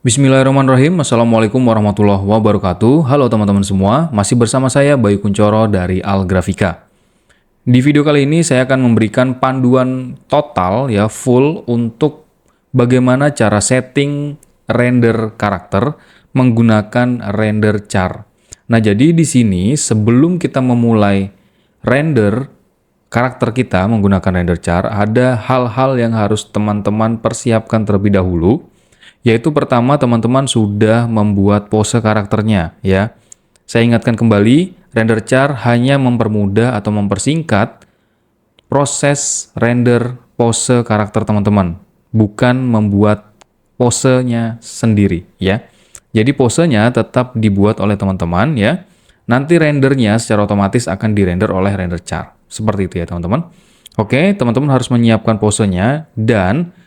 Bismillahirrahmanirrahim. Assalamualaikum warahmatullahi wabarakatuh. Halo teman-teman semua, masih bersama saya Bayu Kuncoro dari Algrafika. Di video kali ini saya akan memberikan panduan total ya full untuk bagaimana cara setting render karakter menggunakan render char. Nah, jadi di sini sebelum kita memulai render karakter kita menggunakan render char, ada hal-hal yang harus teman-teman persiapkan terlebih dahulu. Yaitu pertama, teman-teman sudah membuat pose karakternya ya. Saya ingatkan kembali, render char hanya mempermudah atau mempersingkat proses render pose karakter teman-teman, bukan membuat posenya sendiri ya. Jadi posenya tetap dibuat oleh teman-teman ya. Nanti rendernya secara otomatis akan dirender oleh render char. Seperti itu ya teman-teman. Oke, teman-teman harus menyiapkan posenya dan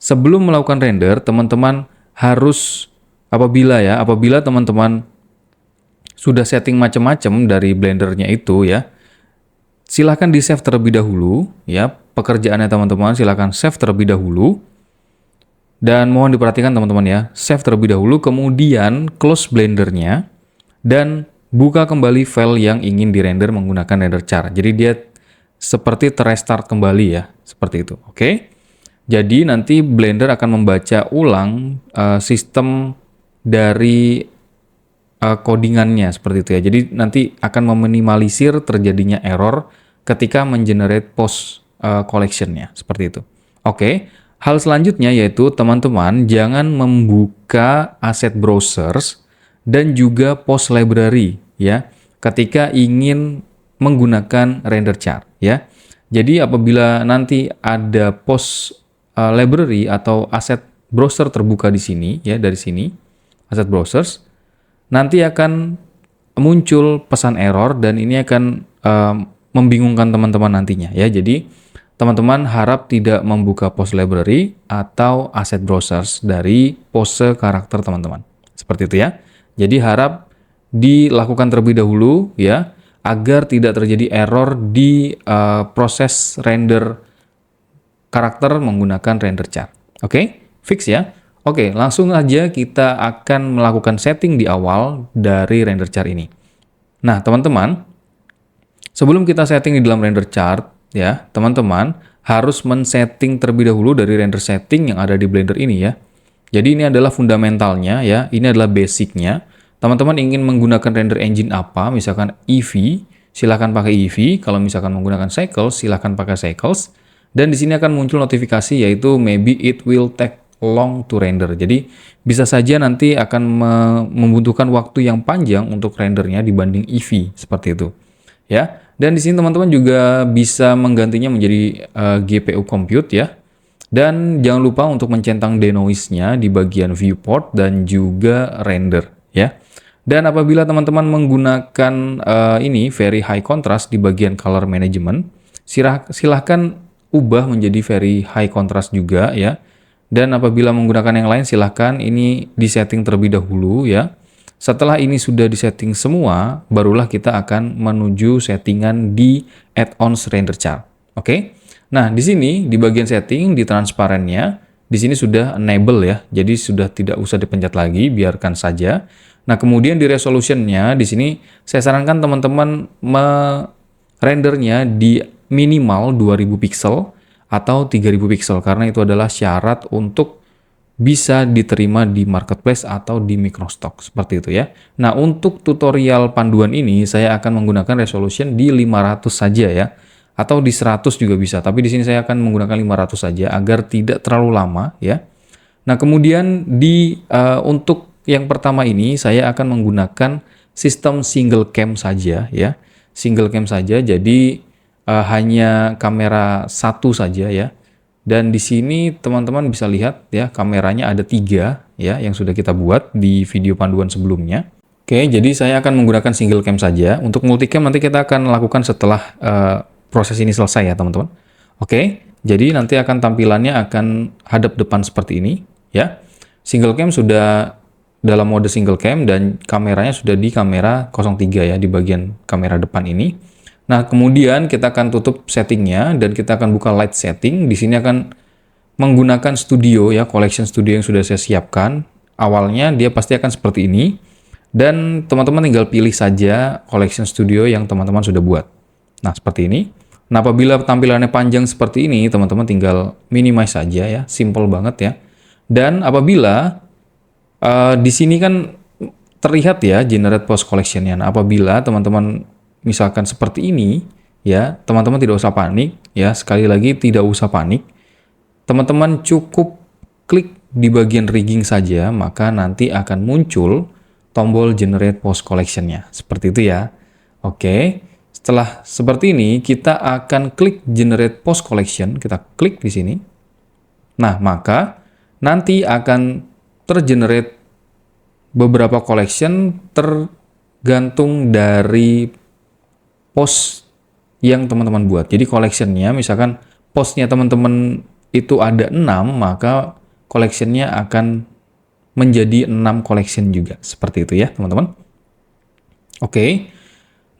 sebelum melakukan render, teman-teman harus apabila teman-teman sudah setting macam-macam dari blendernya itu ya, silahkan di save terlebih dahulu ya, pekerjaannya teman-teman silahkan save terlebih dahulu dan mohon diperhatikan teman-teman ya, save terlebih dahulu kemudian close blendernya dan buka kembali file yang ingin dirender menggunakan render char. Jadi dia seperti terrestart kembali ya, seperti itu. Oke. Jadi nanti Blender akan membaca ulang sistem dari codingannya seperti itu ya. Jadi nanti akan meminimalisir terjadinya error ketika mengenerate post collectionnya seperti itu. Oke. Hal selanjutnya yaitu teman-teman jangan membuka asset browsers dan juga post library ya ketika ingin menggunakan render char ya. Jadi apabila nanti ada post library atau aset browser terbuka di sini ya, dari sini aset browsers, nanti akan muncul pesan error dan ini akan membingungkan teman-teman nantinya ya. Jadi teman-teman harap tidak membuka post library atau aset browsers dari pose karakter teman-teman seperti itu ya. Jadi harap dilakukan terlebih dahulu ya agar tidak terjadi error di proses render karakter menggunakan render char. Oke, fix ya. Oke, langsung aja kita akan melakukan setting di awal dari render char ini. Nah, teman-teman, sebelum kita setting di dalam render chart ya, teman-teman harus men-setting terlebih dahulu dari render setting yang ada di Blender ini ya. Jadi ini adalah fundamentalnya ya, ini adalah basicnya. Teman-teman ingin menggunakan render engine apa, misalkan Eevee, silahkan pakai Eevee. Kalau misalkan menggunakan Cycles, silahkan pakai Cycles. Dan di sini akan muncul notifikasi yaitu maybe it will take long to render. Jadi bisa saja nanti akan membutuhkan waktu yang panjang untuk rendernya dibanding Eevee seperti itu. Ya. Dan di sini teman-teman juga bisa menggantinya menjadi GPU compute ya. Dan jangan lupa untuk mencentang denoise-nya di bagian viewport dan juga render ya. Dan apabila teman-teman menggunakan ini very high contrast di bagian color management, silahkan ubah menjadi very high contrast juga ya. Dan apabila menggunakan yang lain silahkan ini disetting terlebih dahulu ya. Setelah ini sudah disetting semua, barulah kita akan menuju settingan di add-ons render char. Oke. Nah, di sini di bagian setting di transparannya, di sini sudah enable ya. Jadi sudah tidak usah dipencet lagi, biarkan saja. Nah, kemudian di resolutionnya di sini saya sarankan teman-teman rendernya di minimal 2000 pixel atau 3000 pixel karena itu adalah syarat untuk bisa diterima di marketplace atau di microstock seperti itu ya. Nah, untuk tutorial panduan ini saya akan menggunakan resolution di 500 saja ya atau di 100 juga bisa, tapi di sini saya akan menggunakan 500 saja agar tidak terlalu lama ya. Nah, kemudian untuk yang pertama ini saya akan menggunakan sistem single cam saja ya. Single cam saja, jadi hanya kamera satu saja ya. Dan di sini teman-teman bisa lihat ya kameranya ada 3 ya yang sudah kita buat di video panduan sebelumnya. Oke, jadi saya akan menggunakan single cam saja. Untuk multicam nanti kita akan lakukan setelah proses ini selesai ya teman-teman. Oke, jadi nanti akan tampilannya akan hadap depan seperti ini ya. Single cam sudah dalam mode single cam dan kameranya sudah di kamera 03 ya di bagian kamera depan ini. Nah, kemudian kita akan tutup settingnya dan kita akan buka light setting. Di sini akan menggunakan studio ya, collection studio yang sudah saya siapkan. Awalnya dia pasti akan seperti ini, dan teman-teman tinggal pilih saja collection studio yang teman-teman sudah buat. Nah, seperti ini. Nah, apabila tampilannya panjang seperti ini, teman-teman tinggal minimize saja ya, simple banget ya. Dan apabila di sini kan terlihat ya generate post collection-nya. Nah, apabila teman-teman misalkan seperti ini, ya, teman-teman tidak usah panik ya. Sekali lagi tidak usah panik. Teman-teman cukup klik di bagian rigging saja, maka nanti akan muncul tombol generate post collection-nya. Seperti itu ya. Oke. Setelah seperti ini, kita akan klik generate post collection, kita klik di sini. Nah, maka nanti akan tergenerate beberapa collection tergantung dari post yang teman-teman buat. Jadi collection-nya, misalkan postnya teman-teman itu ada 6, maka collection-nya akan menjadi 6 collection juga. Seperti itu ya, teman-teman. Oke.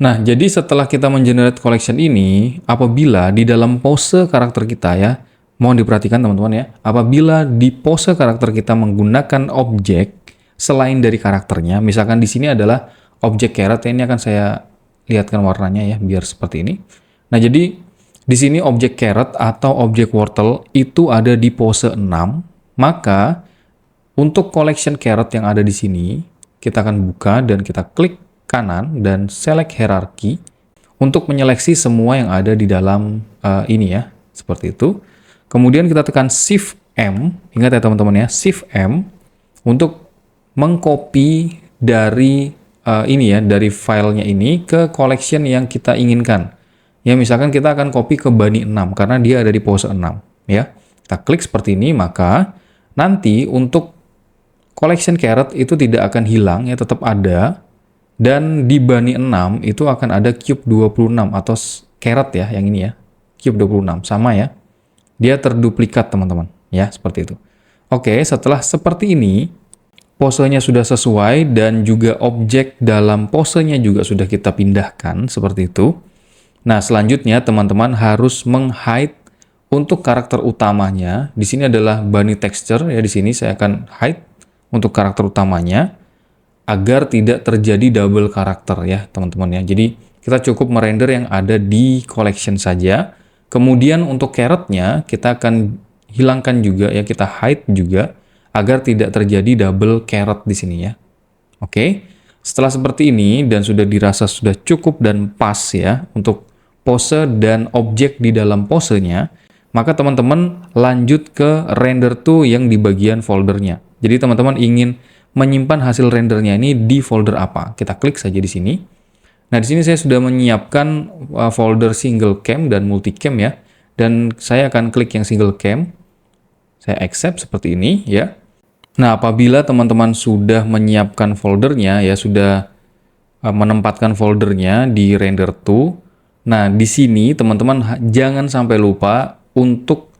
Nah, jadi setelah kita mengenerate collection ini, apabila di dalam pose karakter kita ya, mohon diperhatikan teman-teman ya, apabila di pose karakter kita menggunakan objek selain dari karakternya, misalkan di sini adalah objek carrot, ini akan saya lihatkan warnanya ya, biar seperti ini. Nah, jadi di sini objek carrot atau objek wortel itu ada di pose 6, maka untuk collection carrot yang ada di sini, kita akan buka dan kita klik kanan dan select hierarchy untuk menyeleksi semua yang ada di dalam ini ya, seperti itu. Kemudian kita tekan Shift M, ingat ya teman-teman ya, Shift M untuk mengcopy dari ini ya, dari filenya ini ke collection yang kita inginkan. Ya, misalkan kita akan copy ke Bunny 6 karena dia ada di pose 6 ya. Kita klik seperti ini, maka nanti untuk collection carrot itu tidak akan hilang ya, tetap ada. Dan di Bunny 6 itu akan ada cube 26 atau carrot ya, yang ini ya. Cube 26 sama ya. Dia terduplikat teman-teman ya, seperti itu. Oke, setelah seperti ini posenya sudah sesuai dan juga objek dalam posenya juga sudah kita pindahkan seperti itu. Nah, selanjutnya teman-teman harus meng-hide untuk karakter utamanya. Di sini adalah Bunny texture ya, di sini saya akan hide untuk karakter utamanya agar tidak terjadi double karakter ya, teman-teman ya. Jadi kita cukup merender yang ada di collection saja. Kemudian untuk carrotnya kita akan hilangkan juga ya, kita hide juga agar tidak terjadi double carrot di sini ya. Oke. Setelah seperti ini dan sudah dirasa sudah cukup dan pas ya untuk pose dan objek di dalam posenya, maka teman-teman lanjut ke render to yang di bagian foldernya. Jadi teman-teman ingin menyimpan hasil rendernya ini di folder apa? Kita klik saja di sini. Nah, di sini saya sudah menyiapkan folder single cam dan multicam ya. Dan saya akan klik yang single cam. Saya accept seperti ini ya. Nah, apabila teman-teman sudah menyiapkan foldernya ya, sudah menempatkan foldernya di render to. Nah, di sini teman-teman jangan sampai lupa untuk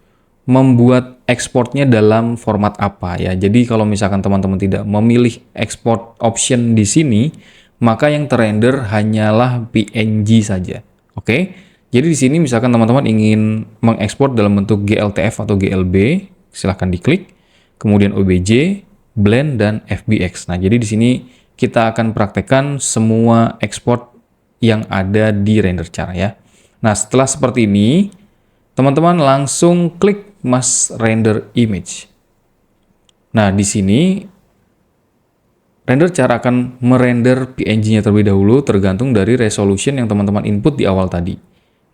membuat ekspornya dalam format apa ya. Jadi kalau misalkan teman-teman tidak memilih export option di sini, maka yang terrender hanyalah PNG saja. Oke. Jadi di sini misalkan teman-teman ingin mengekspor dalam bentuk GLTF atau GLB, silahkan diklik. Kemudian OBJ, blend dan FBX. Nah, jadi di sini kita akan praktekkan semua ekspor yang ada di render char ya. Nah, setelah seperti ini, teman-teman langsung klik Mask Render Image. Nah, di sini render char akan merender PNG-nya terlebih dahulu tergantung dari resolution yang teman-teman input di awal tadi.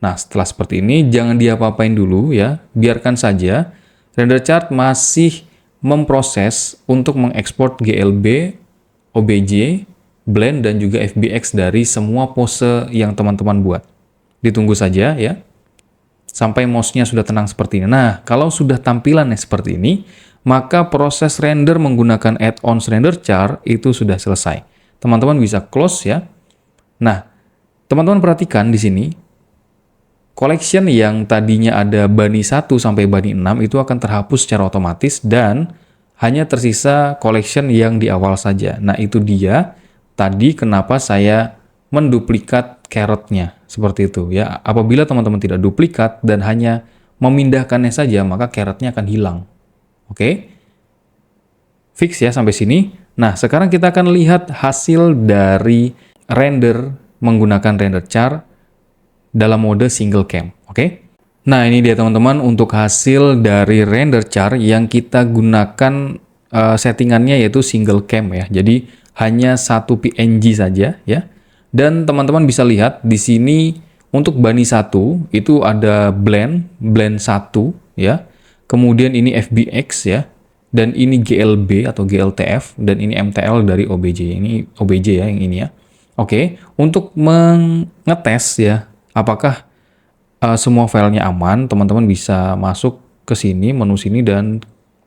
Nah, setelah seperti ini jangan diapa-apain dulu ya, biarkan saja. Render chart masih memproses untuk mengekspor GLB, OBJ, blend dan juga FBX dari semua pose yang teman-teman buat. Ditunggu saja ya, sampai mouse-nya sudah tenang seperti ini. Nah, kalau sudah tampilannya seperti ini, maka proses render menggunakan add-ons render char itu sudah selesai. Teman-teman bisa close ya. Nah, teman-teman perhatikan di sini, collection yang tadinya ada Bunny 1 sampai Bunny 6 itu akan terhapus secara otomatis dan hanya tersisa collection yang di awal saja. Nah, itu dia tadi kenapa saya menduplikat carrot-nya seperti itu ya. Apabila teman-teman tidak duplikat dan hanya memindahkannya saja, maka carrot-nya akan hilang. Oke. Fix ya sampai sini. Nah, sekarang kita akan lihat hasil dari render menggunakan render char dalam mode single cam, oke? Nah, ini dia teman-teman untuk hasil dari render char yang kita gunakan settingannya yaitu single cam ya. Jadi hanya satu PNG saja ya. Dan teman-teman bisa lihat di sini untuk Bunny 1 itu ada blend 1 ya. Kemudian ini FBX ya. Dan ini GLB atau GLTF, dan ini MTL dari OBJ. Ini OBJ ya yang ini ya. Oke, untuk mengetes ya, apakah semua filenya aman, teman-teman bisa masuk ke sini, menu sini, dan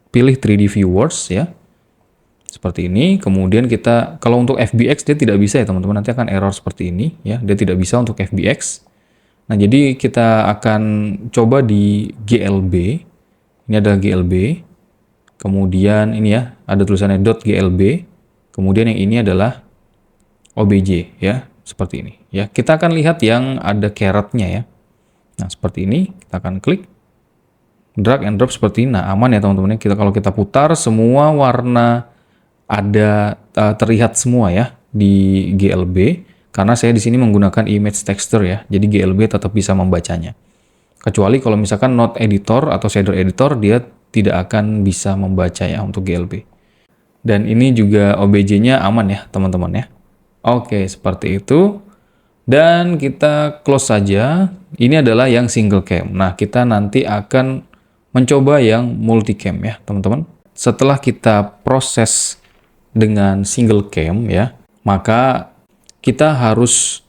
pilih 3D Viewers ya. Seperti ini, kemudian kita, kalau untuk FBX dia tidak bisa ya teman-teman, nanti akan error seperti ini ya, dia tidak bisa untuk FBX. Nah, jadi kita akan coba di GLB, ini adalah GLB. Kemudian ini ya, ada tulisannya .glb. Kemudian yang ini adalah OBJ ya, seperti ini ya. Kita akan lihat yang ada caretnya ya. Nah, seperti ini, kita akan klik drag and drop seperti ini. Nah, aman ya teman-teman. Kalau kita putar semua warna ada terlihat semua ya di GLB, karena saya di sini menggunakan image texture ya. Jadi GLB tetap bisa membacanya. Kecuali kalau misalkan node editor atau shader editor, dia tidak akan bisa membaca ya untuk GLB. Dan ini juga OBJ-nya aman ya teman-teman ya. Oke, seperti itu. Dan kita close saja. Ini adalah yang single cam. Nah, kita nanti akan mencoba yang multicam ya teman-teman. Setelah kita proses dengan single cam ya, maka kita harus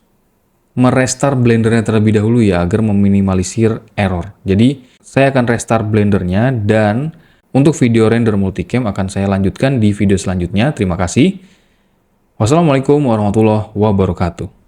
merestart blendernya terlebih dahulu ya, agar meminimalisir error. Jadi saya akan restart blendernya, dan untuk video render multicam akan saya lanjutkan di video selanjutnya. Terima kasih. Wassalamualaikum warahmatullahi wabarakatuh.